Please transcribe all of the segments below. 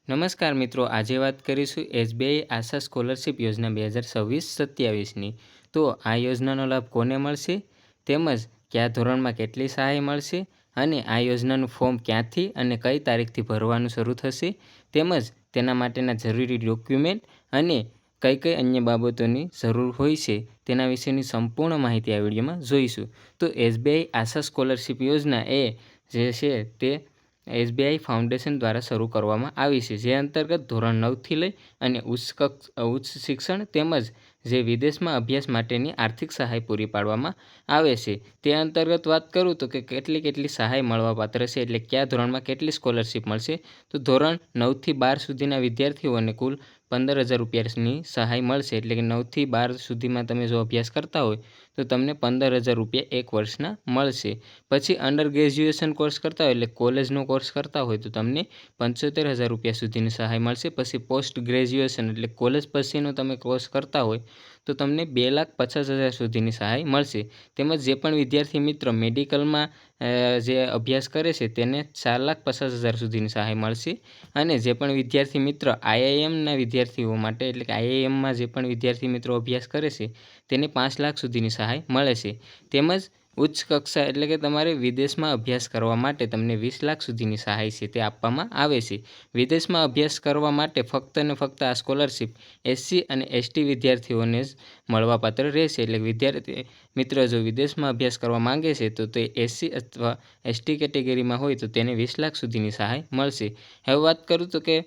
નમસ્કાર મિત્રો, આજે વાત કરીશું એસબીઆઈ આશા સ્કોલરશિપ યોજના 2026-27ની। તો આ યોજનાનો લાભ કોને મળશે, તેમજ કયા ધોરણમાં કેટલી સહાય મળશે, અને આ યોજનાનું ફોર્મ ક્યાંથી અને કઈ તારીખથી ભરવાનું શરૂ થશે, તેમજ તેના માટેના જરૂરી ડોક્યુમેન્ટ અને કઈ કઈ અન્ય બાબતોની જરૂર હોય છે તેના વિશેની સંપૂર્ણ માહિતી આ વિડીયોમાં જોઈશું। તો એસબીઆઈ આશા સ્કોલરશિપ યોજના એ જે છે તે એસબીઆઈ ફાઉન્ડેશન દ્વારા શરૂ કરવામાં આવી છે, જે અંતર્ગત ધોરણ 9થી લઈ અને ઉચ્ચ શિક્ષણ તેમજ જે વિદેશમાં અભ્યાસ માટેની આર્થિક સહાય પૂરી પાડવામાં આવે છે। તે અંતર્ગત વાત કરું તો કે કેટલી સહાય મળવાપાત્ર છે, એટલે કયા ધોરણમાં કેટલી સ્કોલરશિપ મળશે। તો ધોરણ 9થી 12 સુધીના વિદ્યાર્થીઓને કુલ 15,000 રૂપિયાની સહાય મળશે, એટલે કે 9થી 12 સુધીમાં તમે જો અભ્યાસ કરતા હોય તો તમને 15,000 રૂપિયા એક વર્ષના મળશે। પછી અંડર ગ્રેજ્યુએશન કોર્સ કરતા હોય એટલે કોલેજનો કોર્સ કરતા હોય તો તમને 75,000 રૂપિયા સુધીની સહાય મળશે। પછી પોસ્ટ ગ્રેજ્યુએશન એટલે કોલેજ પછીનો તમે કોર્સ કરતા હોય તો તમને 2,50,000 સુધીની સહાય મળશે। તેમજ જે પણ વિદ્યાર્થી મિત્ર મેડિકલમાં જે અભ્યાસ કરે છે તેને 4,50,000 સુધીની સહાય મળશે। અને જે પણ વિદ્યાર્થી મિત્ર આઈઆઈએમના વિદ્યાર્થીઓ માટે એટલે કે આઈઆઈએમમાં જે પણ વિદ્યાર્થી મિત્રો અભ્યાસ કરે છે તેને 5 લાખ સુધીની સહાય મળે છે। તેમજ ઉચ્ચ કક્ષા એટલે કે તમારે વિદેશમાં અભ્યાસ કરવા માટે તમને 20 લાખ સુધીની સહાય છે તે આપવામાં આવે છે। વિદેશમાં અભ્યાસ કરવા માટે ફક્ત ને ફક્ત આ સ્કોલરશિપ એસસી અને એસટી વિદ્યાર્થીઓને જ મળવાપાત્ર રહેશે, એટલે વિદ્યાર્થી મિત્ર જો વિદેશમાં અભ્યાસ કરવા માંગે છે તો તે એસસી અથવા એસટી કેટેગરીમાં હોય તો તેને 20 લાખ સુધીની સહાય મળશે। હવે વાત કરું તો કે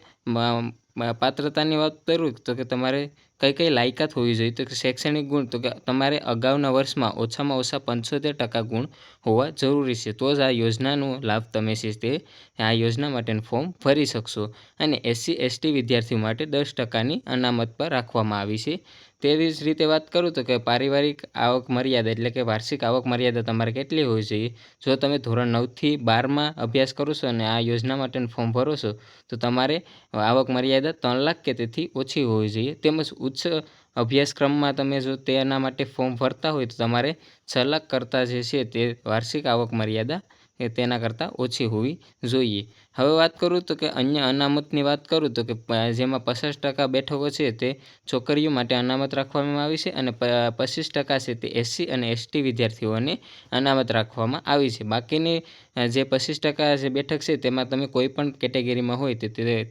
પાત્રતાની વાત કરું તો કે તમારે કઈ લાયકાત હોવી જોઈએ, તો કે શૈક્ષણિક ગુણ તો કે તમારે અગાઉના વર્ષમાં ઓછામાં ઓછા 75% ગુણ હોવા જરૂરી છે, તો જ આ યોજનાનો લાભ તમે છે તે આ યોજના માટેનું ફોર્મ ભરી શકશો। અને એસસી એસટી વિદ્યાર્થીઓ માટે 10%ની અનામત પર રાખવામાં આવી છે। તેવી જ રીતે વાત કરું તો કે પારિવારિક આવક મર્યાદા એટલે કે વાર્ષિક આવક મર્યાદા તમારે કેટલી હોવી જોઈએ। જો તમે ધોરણ 9થી 12માં અભ્યાસ કરો છો અને આ યોજના માટેનું ફોર્મ ભરો છો તો તમારે આવક મર્યાદા 3 લાખ કે તેથી ઓછી હોવી જોઈએ। તેમજ ઉચ્ચ અભ્યાસક્રમમાં તમે જો તેના માટે ફોર્મ ભરતા હોય તો તમારે 6 લાખ કરતાં જે છે તે વાર્ષિક આવક મર્યાદા એ તેના કરતાં ઓછી હોવી જોઈએ। હવે વાત કરું તો કે અન્ય અનામતની વાત કરું તો કે જેમાં 50% બેઠકો છે તે છોકરીઓ માટે અનામત રાખવામાં આવી છે, અને 25% છે તે એસસી અને એસટી વિદ્યાર્થીઓને અનામત રાખવામાં આવી છે। બાકીની જે 25% જે બેઠક છે તેમાં તમે કોઈ પણ કેટેગરીમાં હોય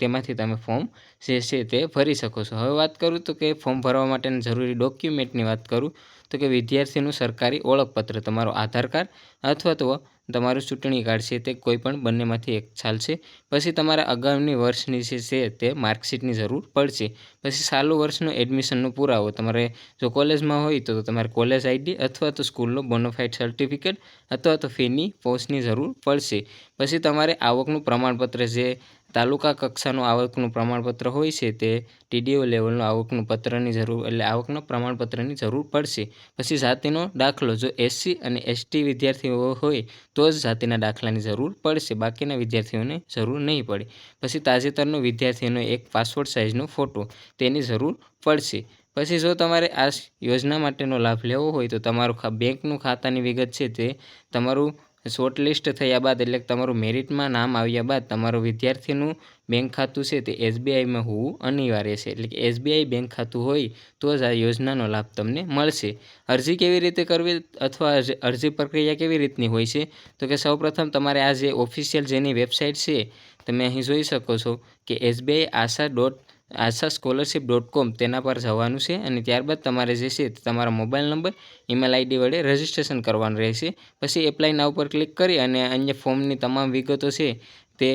તેમાંથી તમે ફોર્મ જે છે તે ભરી શકો છો। હવે વાત કરું તો કે ફોર્મ ભરવા માટેના જરૂરી ડોક્યુમેન્ટની વાત કરું તો કે વિદ્યાર્થીનું સરકારી ઓળખપત્ર, તમારો આધાર કાર્ડ અથવા તો તમારું ચૂંટણી કાર્ડ છે તે કોઈ પણ બંનેમાંથી એક ચાલશે। પછી તમારા અગાઉની વર્ષની જે છે તે માર્કશીટની જરૂર પડશે। પછી ચાલુ વર્ષનો એડમિશનનો પુરાવો, તમારે જો કોલેજમાં હોય તો તમારે કોલેજ આઈડી અથવા તો સ્કૂલનો બોનોફાઇડ સર્ટિફિકેટ અથવા તો ફીની પોસ્ટની જરૂર પડશે। પછી તમારે આવકનું પ્રમાણપત્ર, જે તાલુકા કક્ષાનું આવકનું પ્રમાણપત્ર હોય છે તે ટીડીઓ લેવલનું આવકનું પત્રની જરૂર એટલે આવકના પ્રમાણપત્રની જરૂર પડશે। પછી જાતિનો દાખલો, જો એસસી અને એસટી વિદ્યાર્થીઓ હોય તો જ જાતિના દાખલાની જરૂર પડશે, બાકીના વિદ્યાર્થીઓને જરૂર નહીં પડે। પછી તાજેતરનો વિદ્યાર્થીનો એક પાસપોર્ટ સાઇઝનો ફોટો તેની જરૂર પડશે। પછી જો તમારે આ યોજના માટેનો લાભ લેવો હોય તો તમારું બેંકનું ખાતાની વિગત છે તે તમારું શોર્ટ લિસ્ટ થયા બાદ એટલે કે તમારું મેરિટમાં નામ આવ્યા બાદ તમારું વિદ્યાર્થીનું બેંક ખાતું છે તે એસબીઆઈમાં હોવું અનિવાર્ય છે, એટલે કે એસબીઆઈ બેંક ખાતું હોય તો જ આ યોજનાનો લાભ તમને મળશે। અરજી કેવી રીતે કરવી અથવા અરજી પ્રક્રિયા કેવી રીતની હોય છે, તો કે સૌપ્રથમ તમારે આ જે ઓફિશિયલ જેની વેબસાઇટ છે તમે અહીં જોઈ શકો છો કે SBI ASHA.scholarship.com તેના પર જવાનું છે, અને ત્યારબાદ તમારે જે છે તમારા મોબાઈલ નંબર, ઈમેલ આઈડી વડે રજિસ્ટ્રેશન કરવાનું રહેશે। પછી એપ્લાય નાઉ પર ક્લિક કરી અને અન્ય ફોર્મની તમામ વિગતો છે તે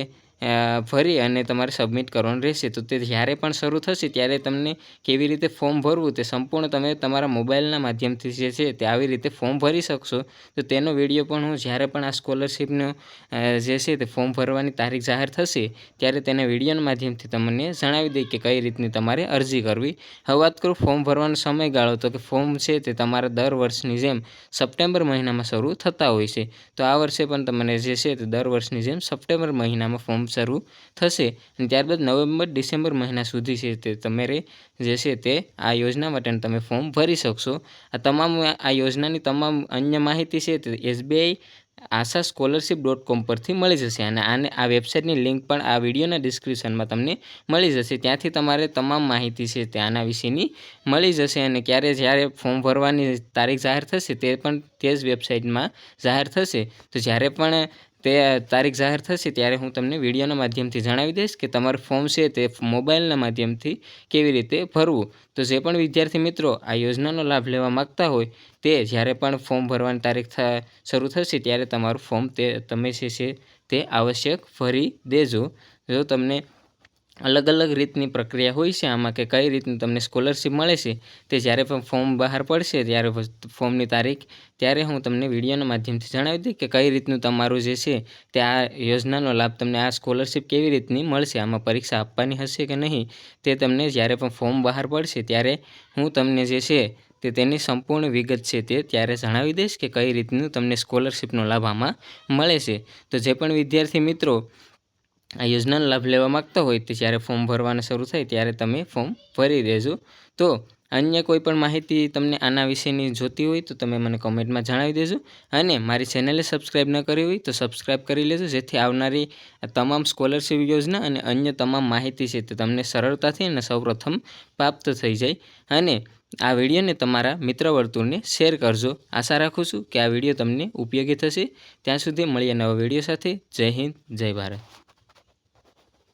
ભરી અને તમારે સબમિટ કરવાનું રહેશે। તો તે જ્યારે પણ શરૂ થશે ત્યારે તમને કેવી રીતે ફોર્મ ભરવું તે સંપૂર્ણ તમે તમારા મોબાઈલના માધ્યમથી જે છે તે આવી રીતે ફોર્મ ભરી શકશો। તો તેનો વિડીયો પણ હું જ્યારે પણ આ સ્કોલરશિપનો જે છે તે ફોર્મ ભરવાની તારીખ જાહેર થશે ત્યારે તેના વિડીયોના માધ્યમથી તમને જણાવી દઈ કે કઈ રીતની તમારે અરજી કરવી। હવે વાત કરું ફોર્મ ભરવાનો સમયગાળો, તો કે ફોર્મ છે તે તમારા દર વર્ષની જેમ સપ્ટેમ્બર મહિનામાં શરૂ થતા હોય છે, તો આ વર્ષે પણ તમને જે છે તે દર વર્ષની જેમ સપ્ટેમ્બર મહિનામાં ફોર્મ શરૂ થશે, અને ત્યારબાદ નવેમ્બર ડિસેમ્બર મહિના સુધી છે તે તમારે જે છે તે આ યોજના માટેનું તમે ફોર્મ ભરી શકશો। આ યોજનાની તમામ અન્ય માહિતી છે તે SBI asascholarship.com પરથી મળી જશે અને આ વેબસાઇટની લિંક પણ આ વિડીયોના ડિસ્ક્રિપ્શનમાં તમને મળી જશે. ત્યાંથી તમારે તમામ માહિતી છે તે આના વિશેની મળી જશે અને જ્યારે ફોર્મ ભરવાની તારીખ જાહેર થશે તે પણ તે જ વેબસાઇટમાં જાહેર થશે. તો જ્યારે પણ તે તારીખ જાહેર થશે ત્યારે હું તમને વિડીયોના માધ્યમથી જણાવી દઈશ કે તમારું ફોર્મ છે તે મોબાઈલના માધ્યમથી કેવી રીતે ભરવું. તો જે પણ વિદ્યાર્થી મિત્રો આ યોજનાનો લાભ લેવા માગતા હોય તે જ્યારે પણ ફોર્મ ભરવાની તારીખ શરૂ થશે ત્યારે તમારું ફોર્મ તમે છે તે આવશ્યક ભરી દેજો. જો તમને અલગ અલગ રીતની પ્રક્રિયા હોય છે આમાં કે કઈ રીતની તમને સ્કોલરશિપ મળે છે તે જ્યારે પણ ફોર્મ બહાર પડશે ત્યારે ફોર્મની તારીખ ત્યારે હું તમને વિડીયોના માધ્યમથી જણાવી દઈશ કે કઈ રીતનું તમારું જે છે તે આ યોજનાનો લાભ તમને આ સ્કોલરશિપ કેવી રીતની મળશે, આમાં પરીક્ષા આપવાની હશે કે નહીં તે તમને જ્યારે પણ ફોર્મ બહાર પડશે ત્યારે હું તમને જે છે તેની સંપૂર્ણ વિગત છે તે ત્યારે જણાવી દઈશ કે કઈ રીતનું તમને સ્કોલરશિપનો લાભ આમાં મળે છે. તો જે પણ વિદ્યાર્થી મિત્રો આ યોજનાનો લાભ લેવા માગતા હોય તે જ્યારે ફોર્મ ભરવાના શરૂ થાય ત્યારે તમે ફોર્મ ભરી દેજો. તો અન્ય કોઈ પણ માહિતી તમને આના વિશેની જોતી હોય તો તમે મને કમેન્ટમાં જણાવી દેજો અને મારી ચેનલને સબસ્ક્રાઈબ ન કરી હોય તો સબસ્ક્રાઈબ કરી લેજો જેથી આવનારી તમામ સ્કોલરશિપ યોજના અને અન્ય તમામ માહિતી છે તે તમને સરળતાથી અને સૌપ્રથમ પ્રાપ્ત થઈ જાય. અને આ વિડીયોને તમારા મિત્ર વર્તુળને શેર કરજો. આશા રાખું છું કે આ વિડીયો તમને ઉપયોગી થશે. ત્યાં સુધી મળીએ નવા વિડીયો સાથે. જય હિન્દ, જય ભારત.